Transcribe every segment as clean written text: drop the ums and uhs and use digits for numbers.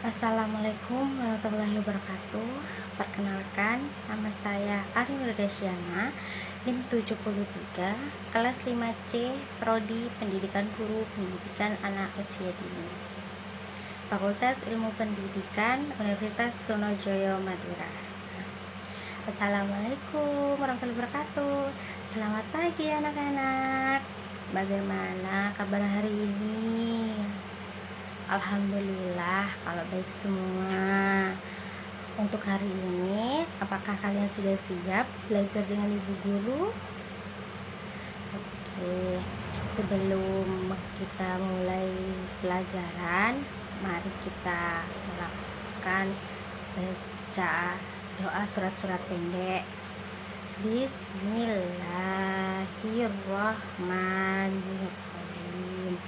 Assalamualaikum warahmatullahi wabarakatuh. Perkenalkan, nama saya Arin Wirdasiana, NIM 73, kelas 5C, Prodi Pendidikan Guru Pendidikan Anak Usia Dini, Fakultas Ilmu Pendidikan, Universitas Trunojoyo Madura. Assalamualaikum warahmatullahi wabarakatuh. Selamat pagi anak-anak. Bagaimana kabar hari ini? Alhamdulillah kalau baik semua. Untuk hari ini, apakah kalian sudah siap belajar dengan ibu guru? Oke, sebelum kita mulai pelajaran, mari kita melakukan baca doa surat-surat pendek. Bismillahirrahmanirrahim.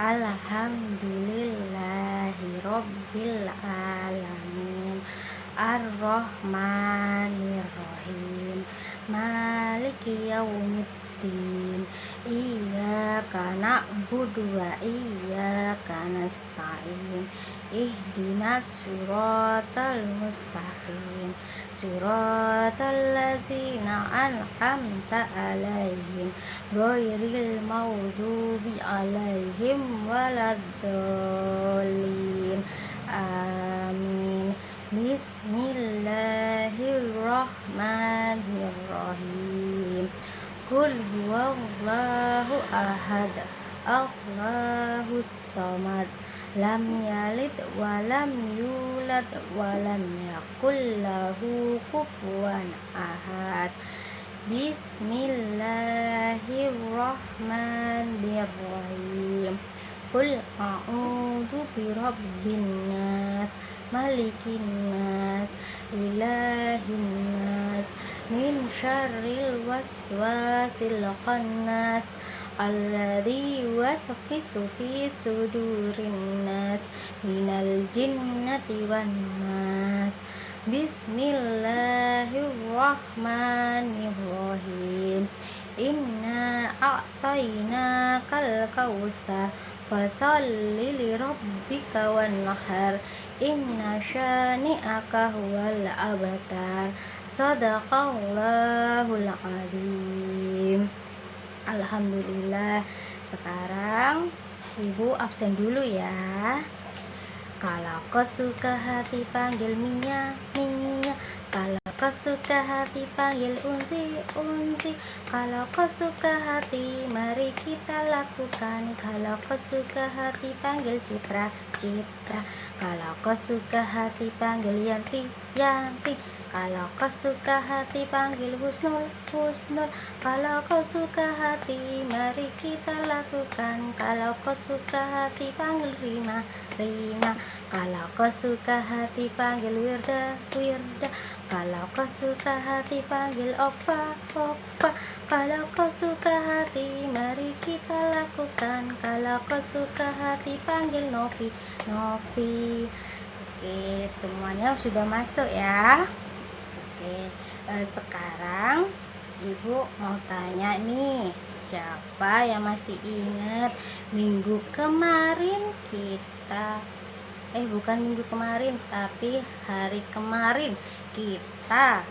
Alhamdulillahirabbil alamin. Ar-Rahmanir-Rahim. Maliki yaumiddin. Iyyaka na'budu wa iyyaka nasta'in. Ihdinas siratal mustaqim. Siratal ladzina an'amta 'alaihim ghairil maghdubi 'alaihim waladdallin. Amin. Bismillahirrahmanirrahim. Qul huwallahu ahad, Allahus samad, lam yalid wa lam yulad wa lam yakul lahu kufuwan ahad. Bismillahirrahmanirrahim. Qul a'udzu birabbin nas, malikin nas, ilahin nas, min syarril waswasil khannas, alladzi yuwaswisu fi sudurin nas, minal jinnati wan nas. Bismillahirrahmanirrahim. Inna a'tainakal kautsar, fasalli li rabbika wanhar. Inna syani'aka huwal abtar. Shadaqallahul azim. Alhamdulillah. Sekarang ibu absen dulu ya. Kalau kau suka hati panggil Mia, Mia. Kalau kau suka hati panggil Unsi, Unsi. Kalau kau suka hati mari kita lakukan. Kalau kau suka hati panggil Citra, Citra. Kalau kau suka hati panggil Yanti, Yanti. Kalau kau suka hati panggil Husnul, Husnul. Kalau kau suka hati mari kita lakukan. Kalau kau suka hati panggil Rima, Rima. Kalau kau suka hati panggil Wirda, Wirda. Kalau kau suka hati panggil Opa, Opa. Kalau kau suka hati mari kita lakukan. Kalau kau suka hati panggil Novi, Novi. Oke, semuanya sudah masuk ya. Oke, sekarang ibu mau tanya nih, siapa yang masih ingat minggu kemarin kita bukan minggu kemarin tapi hari kemarin kita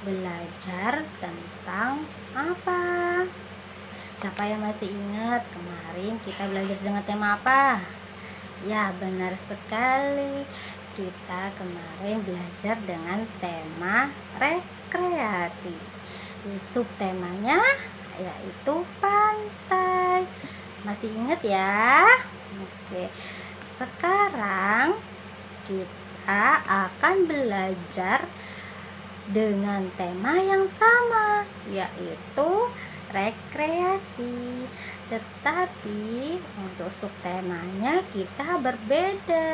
belajar tentang apa? Siapa yang masih ingat kemarin kita belajar dengan tema apa? Ya, benar sekali. Kita kemarin belajar dengan tema rekreasi. Subtemanya yaitu pantai. Masih ingat ya? Oke. Sekarang kita akan belajar dengan tema yang sama, yaitu rekreasi. Tetapi untuk subtemanya kita berbeda.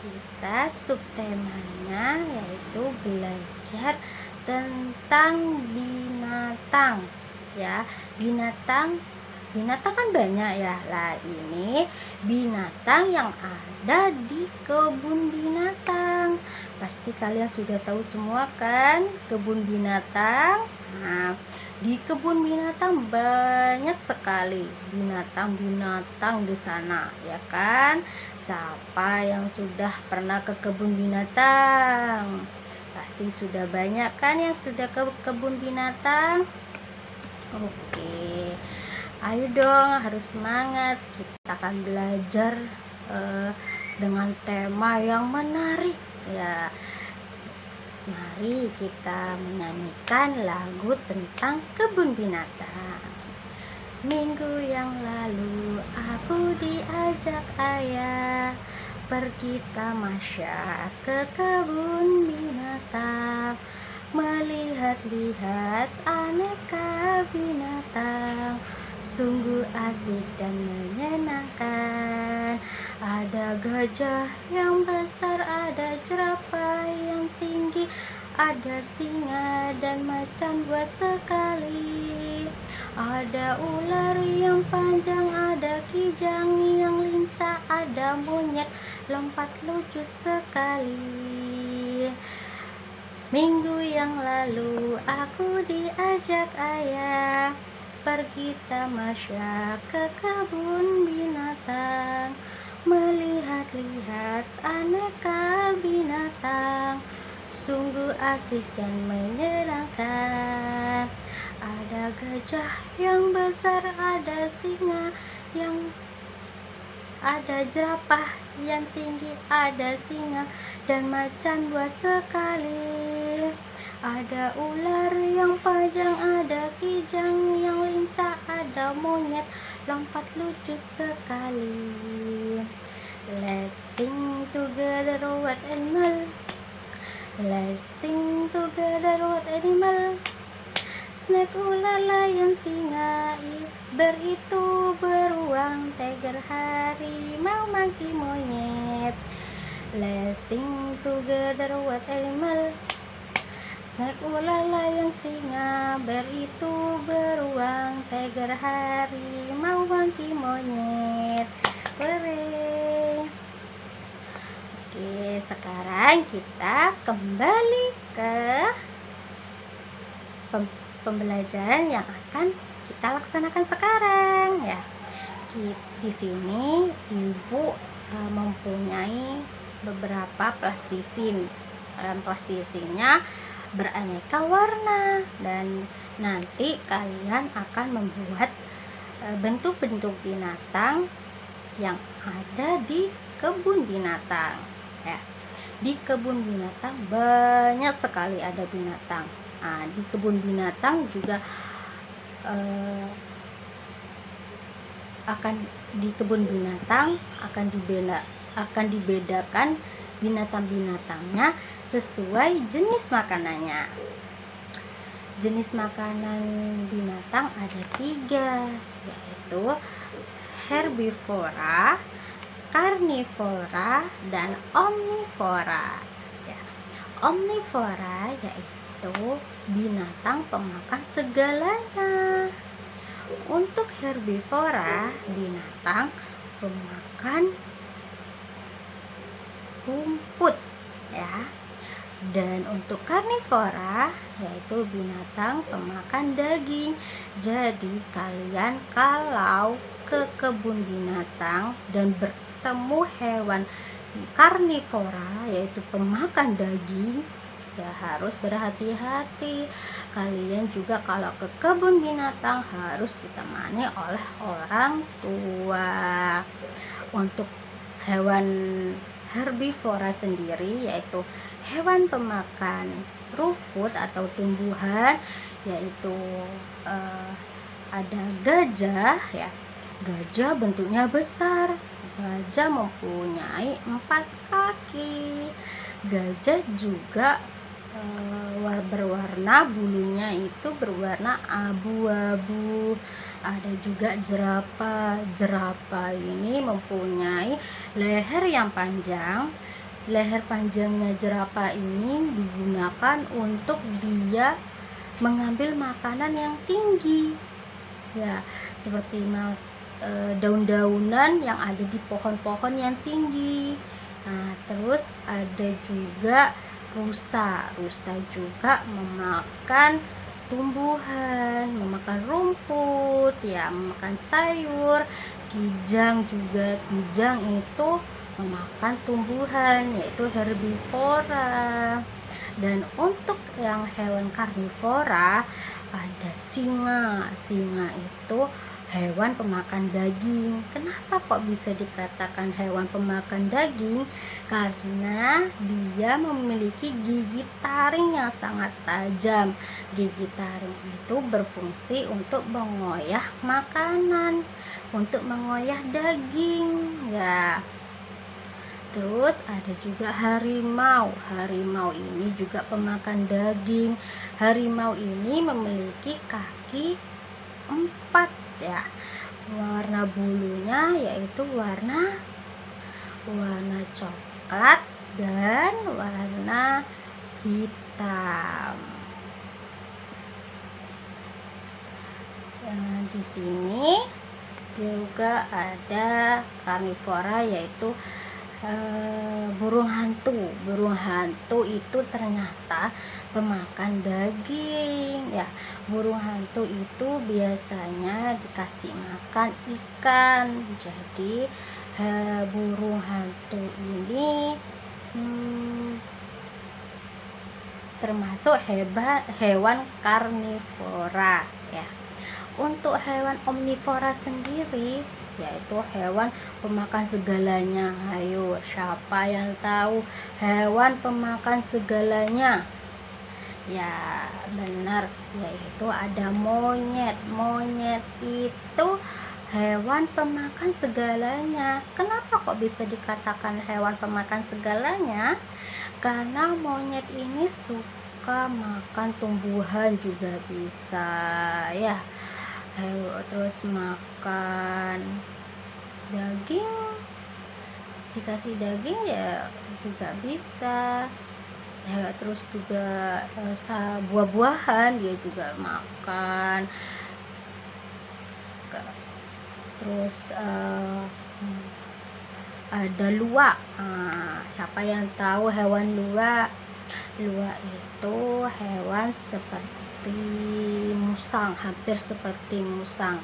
Kita subtemanya yaitu belajar tentang binatang ya. Binatang kan banyak ya. Lah ini binatang yang ada di kebun binatang. Pasti kalian sudah tahu semua kan kebun binatang. Nah, di kebun binatang banyak sekali binatang-binatang di sana, ya kan? Siapa yang sudah pernah ke kebun binatang? Pasti sudah banyak kan yang sudah ke kebun binatang? Oke, ayo dong, harus semangat. Kita akan belajar eh, dengan tema yang menarik, ya. Mari kita menyanyikan lagu tentang kebun binatang. Minggu yang lalu aku diajak ayah pergi tamasya ke kebun binatang, melihat-lihat aneka binatang, sungguh asik dan menyenangkan. Ada gajah yang besar, ada jerapah yang tinggi, ada singa dan macan buas sekali. Ada ular yang panjang, ada kijang yang lincah, ada monyet lompat lucu sekali. Minggu yang lalu aku diajak ayah pergi tamasya ke kebun binatang, melihat-lihat aneka binatang, sungguh asik dan menyenangkan. Ada gajah yang besar, ada singa yang ada jerapah yang tinggi, ada singa dan macan buas sekali. Ada ular yang panjang, ada kijang yang lincah, ada monyet lompat lucu sekali. Let's sing together what animal. Let's sing together what animal. Snake, ular, lion, singa, itu beruang, tiger, harimau, monkey, monyet. Let's sing together what animal. Snake, ular, lion, singa, itu beruang, tiger, harimau, monkey, monyet. Hooray! Oke, sekarang kita kembali ke pembelajaran yang akan kita laksanakan sekarang, ya. Di sini Ibu mempunyai beberapa plastisin. Plastisinnya beraneka warna, dan nanti kalian akan membuat bentuk-bentuk binatang yang ada di kebun binatang, ya. Di kebun binatang banyak sekali ada binatang. Nah, di kebun binatang juga akan dibedakan binatang-binatangnya sesuai jenis makanannya. Jenis makanan binatang ada 3, yaitu herbivora, karnivora, dan omnivora, ya. Omnivora yaitu binatang pemakan segalanya. Untuk herbivora, binatang pemakan rumput, ya. Dan untuk karnivora yaitu binatang pemakan daging. Jadi kalian kalau ke kebun binatang dan bertemu hewan karnivora yaitu pemakan daging, ya harus berhati-hati. Kalian juga kalau ke kebun binatang harus ditemani oleh orang tua. Untuk hewan herbivora sendiri yaitu hewan pemakan rumput atau tumbuhan, yaitu ada gajah, ya. Gajah bentuknya besar. Gajah mempunyai 4 kaki. Gajah juga berwarna, bulunya itu berwarna abu-abu. Ada juga jerapah. Jerapah ini mempunyai leher yang panjang. Leher panjangnya jerapah ini digunakan untuk dia mengambil makanan yang tinggi, ya, seperti daun-daunan yang ada di pohon-pohon yang tinggi. Nah, terus ada juga rusa. Rusa juga memakan tumbuhan, memakan rumput, ya, memakan sayur. Kijang juga, kijang itu memakan tumbuhan, yaitu herbivora. Dan untuk yang hewan karnivora ada singa. Singa itu hewan pemakan daging. Kenapa kok bisa dikatakan hewan pemakan daging? Karena dia memiliki gigi taring yang sangat tajam. Gigi taring itu berfungsi untuk mengoyah makanan, untuk mengoyah daging, ya. Terus ada juga harimau. Harimau ini juga pemakan daging. Harimau ini memiliki kaki 4, ya. Warna bulunya yaitu warna coklat dan warna hitam. Di sini juga ada karnivora, yaitu burung hantu. Burung hantu itu ternyata pemakan daging, ya. Burung hantu itu biasanya dikasih makan ikan. Jadi burung hantu ini termasuk hewan karnivora, ya. Untuk hewan omnivora sendiri, yaitu hewan pemakan segalanya. Ayo, siapa yang tahu hewan pemakan segalanya? Ya, benar, yaitu ada monyet. Monyet itu hewan pemakan segalanya. Kenapa kok bisa dikatakan hewan pemakan segalanya? Karena monyet ini suka makan tumbuhan juga bisa, ya. Terus makan daging, dikasih daging ya juga bisa, ya. Terus juga buah-buahan dia juga makan. Terus ada luwak. Siapa yang tahu hewan luwak? Luwak itu hewan seperti musang, hampir seperti musang.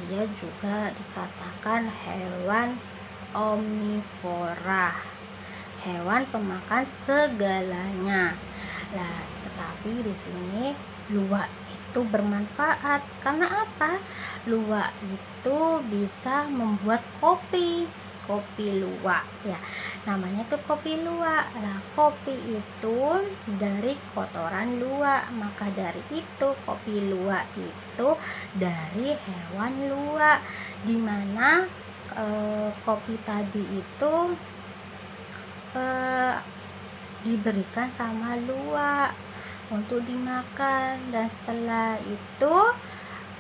Dia juga dikatakan hewan omnivora, hewan pemakan segalanya. Nah, tetapi di sini luwak itu bermanfaat. Karena apa? Luwak itu bisa membuat kopi luwak, ya. Namanya tuh kopi luwak. Nah, kopi itu dari kotoran luwak, maka dari itu kopi luwak itu dari hewan luwak, dimana kopi tadi itu diberikan sama luwak untuk dimakan, dan setelah itu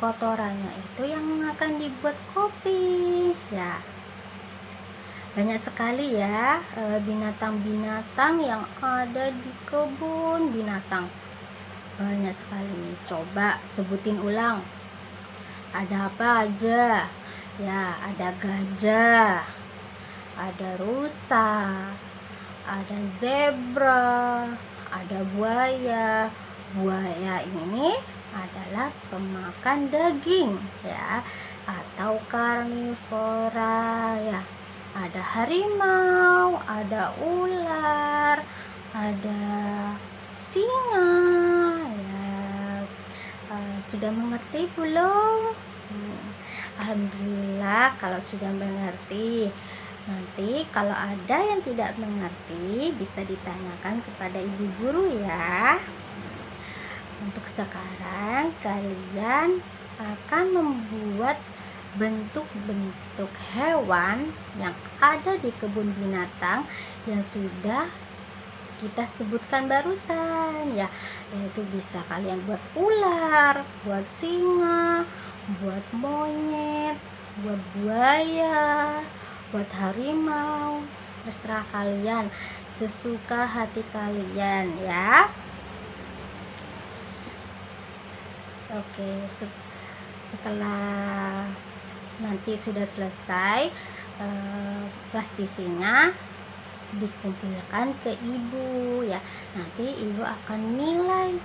kotorannya itu yang akan dibuat kopi, ya. Banyak sekali ya binatang-binatang yang ada di kebun binatang. Banyak sekali. Coba sebutin ulang. Ada apa aja? Ya, ada gajah, ada rusa, ada zebra, ada buaya. Buaya ini adalah pemakan daging, ya, atau karnivora, ya. Ada harimau, ada ular, ada singa, ya. Sudah mengerti belum? Alhamdulillah kalau sudah mengerti. Nanti kalau ada yang tidak mengerti bisa ditanyakan kepada ibu guru, ya. Untuk sekarang kalian akan membuat bentuk-bentuk hewan yang ada di kebun binatang yang sudah kita sebutkan barusan, ya. Yaitu bisa kalian buat ular, buat singa, buat monyet, buat buaya, buat harimau. Terserah kalian, sesuka hati kalian, ya. Oke, setelah nanti sudah selesai plastisinya dikumpulkan ke ibu, ya. Nanti ibu akan nilai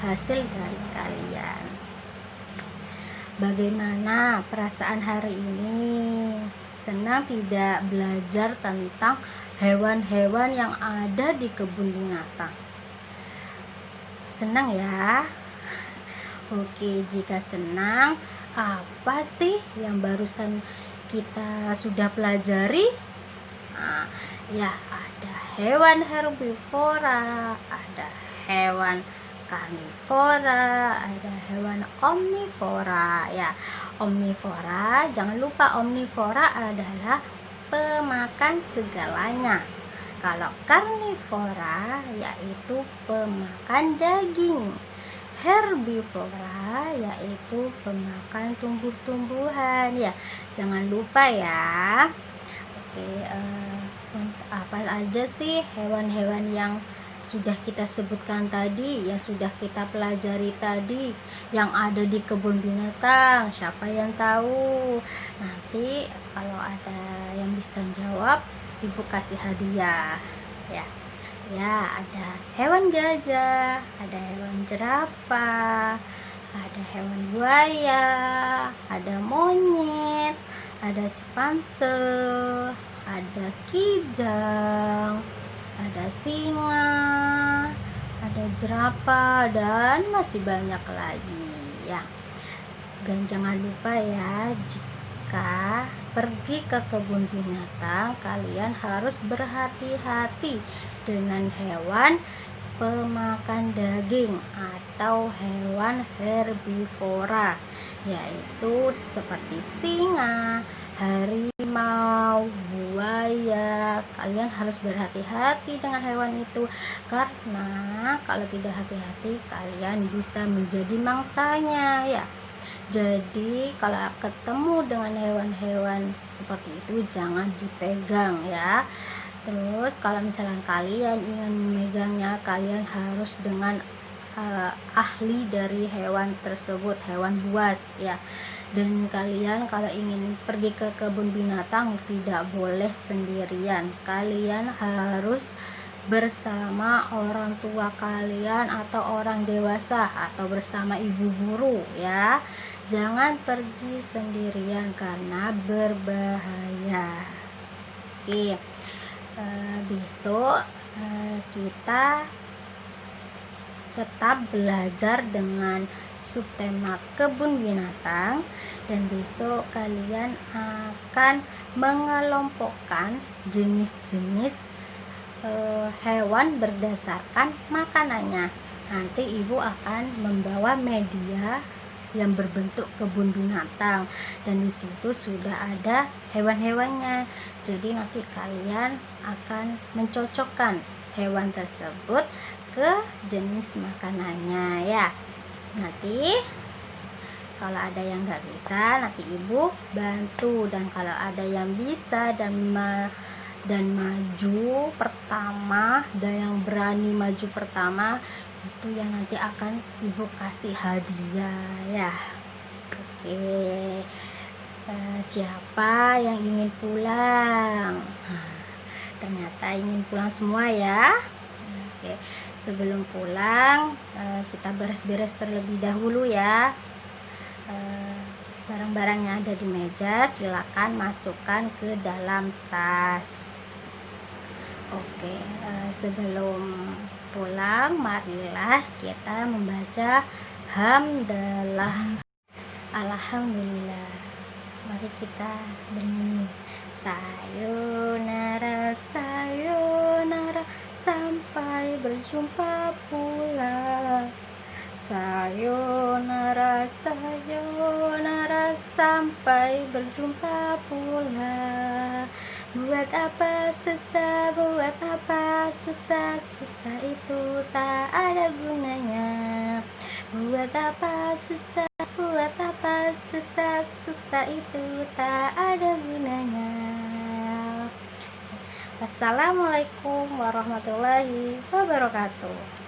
hasil dari kalian. Bagaimana perasaan hari ini? Senang tidak belajar tentang hewan-hewan yang ada di kebun binatang? Senang ya? Oke, jika senang, apa sih yang barusan kita sudah pelajari? Nah, ya, ada hewan herbivora, ada hewan karnivora, ada hewan omnivora. Ya, omnivora, jangan lupa omnivora adalah pemakan segalanya. Kalau karnivora yaitu pemakan daging. Herbivora yaitu pemakan tumbuh-tumbuhan. Ya, jangan lupa ya. Oke, apa aja sih hewan-hewan yang sudah kita sebutkan tadi, yang sudah kita pelajari tadi, yang ada di kebun binatang? Siapa yang tahu? Nanti kalau ada yang bisa jawab, ibu kasih hadiah ya. Ya, ada hewan gajah, ada hewan jerapah, ada hewan buaya, ada monyet, ada simpanse, ada kijang, ada singa, ada jerapah, dan masih banyak lagi ya. Dan jangan lupa ya, jika pergi ke kebun binatang, kalian harus berhati-hati dengan hewan pemakan daging atau hewan herbivora, yaitu seperti singa, harimau, buaya. Kalian harus berhati-hati dengan hewan itu, karena kalau tidak hati-hati kalian bisa menjadi mangsanya ya. Jadi kalau ketemu dengan hewan-hewan seperti itu jangan dipegang ya. Terus kalau misalnya kalian ingin memegangnya, kalian harus dengan ahli dari hewan tersebut, hewan buas ya. Dan kalian kalau ingin pergi ke kebun binatang tidak boleh sendirian. Kalian harus bersama orang tua kalian atau orang dewasa atau bersama ibu guru ya. Jangan pergi sendirian karena berbahaya. Oke, besok kita tetap belajar dengan subtema kebun binatang, dan besok kalian akan mengelompokkan jenis-jenis hewan berdasarkan makanannya. Nanti ibu akan membawa media yang berbentuk kebun binatang, dan di situ sudah ada hewan-hewannya. Jadi nanti kalian akan mencocokkan hewan tersebut ke jenis makanannya ya. Nanti kalau ada yang nggak bisa, nanti ibu bantu, dan kalau ada yang bisa dan maju pertama, dan yang berani maju pertama, itu yang nanti akan ibu kasih hadiah ya. Oke, siapa yang ingin pulang? Ternyata ingin pulang semua ya. Oke, sebelum pulang kita beres-beres terlebih dahulu ya. Barang-barang yang ada di meja silakan masukkan ke dalam tas. Oke, sebelum pulang marilah kita membaca hamdalah. Alhamdulillah. Mari kita bernyanyi. Sayonara, sayonara, sampai berjumpa pula. Sayonara, sayonara, sampai berjumpa pula. Buat apa susah, buat apa susah, susah itu tak ada gunanya. Buat apa susah, buat apa susah, susah itu tak ada gunanya. Wassalamualaikum warahmatullahi wabarakatuh.